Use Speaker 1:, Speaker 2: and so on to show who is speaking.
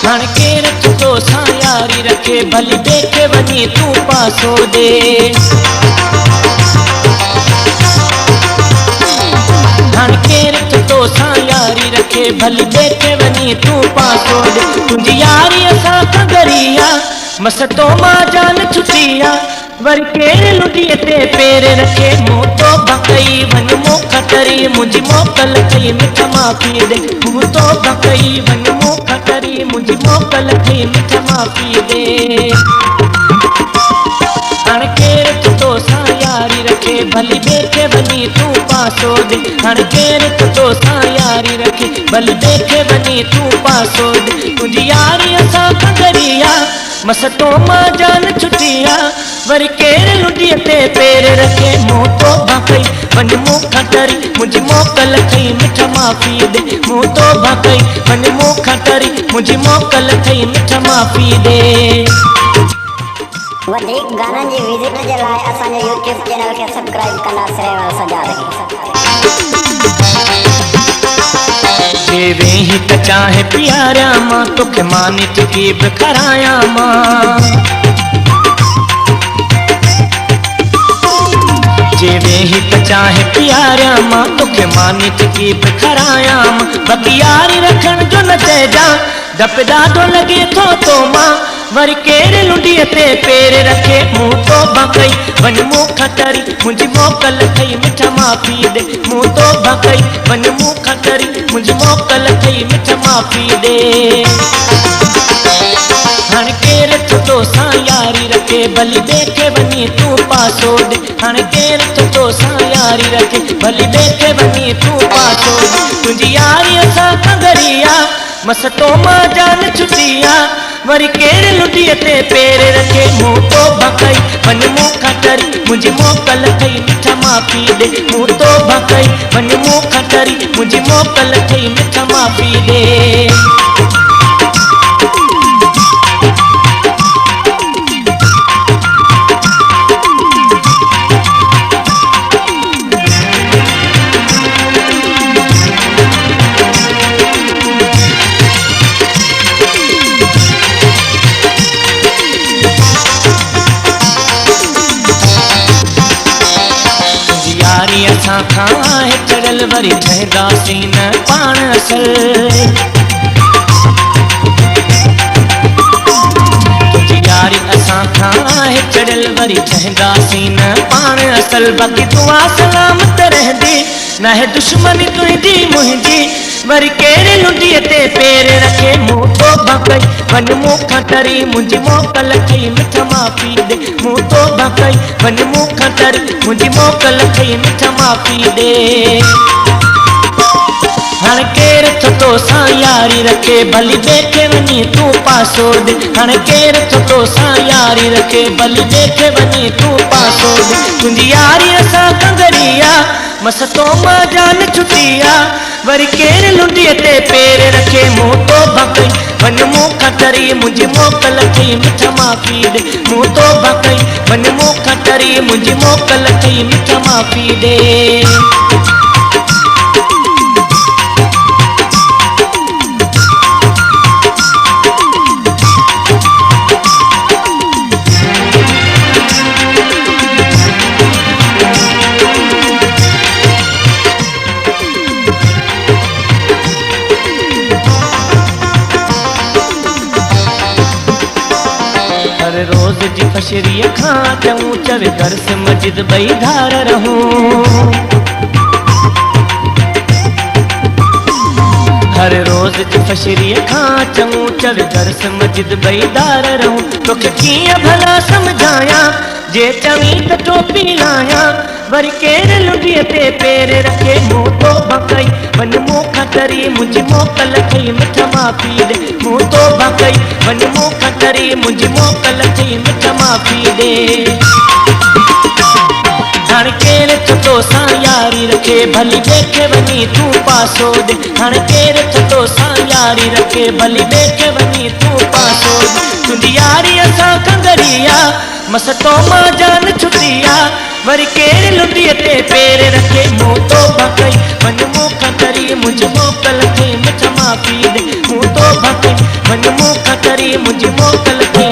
Speaker 1: हाणे केर तो सां यारी रखे भली देखे वनी तू पासो दे। हाणे केर तो सां यारी रखे भली देखे वनी तू पासो दे। तुझी यारी असां खगरिया मस तो मां जान छुटिया वर केर लुटिए ते पेर रखे मुँह तो भकई वन मुँह खतरी मुझी मोकल थी मिठ माफ़ी दे। मुँह तो भकई वन मुँह खतरी मुझी मोकल थी मिठ माफ़ी दे। हाणे केर तो सां यारी रखे भली देखे वनी तू पासो दे। हाणे केर तो सां यारी रखे भली देखे वनी तू पासो दे। तुझी यारी असां खगरिया मस तो मां जान छुटिया वर केर लुटिए ते पेर रखे मुँह तो भकई वन मुँह खतरी मुझी मोकल थी मिठ माफ़ी दे। मुँह तो भकई वन मुँह खतरी मुझी मोकल थी मिठ माफ़ी दे।
Speaker 2: वधिक गानन जी विजिट जे लाइ असांजे YouTube चैनल खे सब्सक्राइब कंदा श्रेवाल सजा
Speaker 1: जे वेही त चाहे प्यारा मां तोखे मानी टुकी बि कराया मां। जे वेही त चाहे प्यारा मां तोखे मानी टुकी बि कराया मां। बाक़ी यारी रखण जो न चइजा डप ॾाढो लॻे थो तो मां वर केर लुटिए ते पेर रखे मुँह तो भकई वन मुँह खतरी मुझी मोकल थई मिठ माफ़ी दे। मुँह तो भकई वन मुँह खतरी मुझी मोकल थई मिठ माफ़ी दे। हाणे केर तो सां यारी रखे भली देखे वनी तू पासो दे। हाणे केर तो सां यारी रखे भली देखे वनी तू पासो दे। तुझी यारी असां खगरिया मस तो मां जान छुटिया वर केर लुटिए ते पेर रखे मुँह तो भकई वन मुँह खतरी मुझी मोकल थई मिठ माफ़ी दे। मुँह तो भकई वन मुँह खतरी मुझी मोकल थई मिठ माफ़ी दे। यारी असां खां है चढ़ल वरी ठहंदासीं न पाण असल। तुझी यारी असां खां है चढ़ल वरी ठहंदासीं न पाण असल। बाक़ी दुआ सलामत रहंदी न है दुश्मनी तुंहिंजी मुंहिंजी वर केर लुटिए ते पेर रखे मुँह तो भकई वन मुँह खतरी मुझी मोकल थई मिठ माफ़ी दे। मुँह तो भकई वन मुँह खतरी मुझी मोकल थई मिठ माफ़ी दे। हाणे केर तो सां यारी रखे भली देखे वनी तू पासो दे। हाणे केर तो सां यारी रखे भली देखे वनी तू पासो दे। तुझी यारी असां खगरिया मस तो मां जान छुटिया वर केर लुटिए ते पेर रखे मुँह तो भकई वन मुँह खतरी मुझी मोकल थई मिठ माफ़ी दे। मुँह तो भकई वन मुँह खतरी मुझी मोकल थई मिठ माफ़ी दे। हर रोज जी फशरी खां चऊं चवे दर्स मस्जिद बई धार रहूं। हर रोज जी फशरी खां चऊं चवे दर्स मस्जिद बई धार रहूं। तोखे कीअं भला समझाया जे चवी त टोपी लाया वर केर लुटिए ते पेर रखे मुँह तो भकई वन मुँह खतरी मुझी मोकल थई मिठ माफ़ी दे। मुँह तो भकई वन मुँह खतरी मुझी मोकल थई मिठ माफ़ी दे। हाणे केर तो सां यारी रखे भली देखे वनी तू पासो दे। हाणे केर तो सां यारी रखे भली देखे वनी तू पासो दे। तुझी यारी असां खगरिया मस तो मां जान छुटिया वर केर लुटिए ते पेर रखे मुँह तो भकई वन मुँह खतरी मुझी मोकल थई मिठ माफ़ी दे। मुँह तो भकई मन मुख करी मुझी मोकल के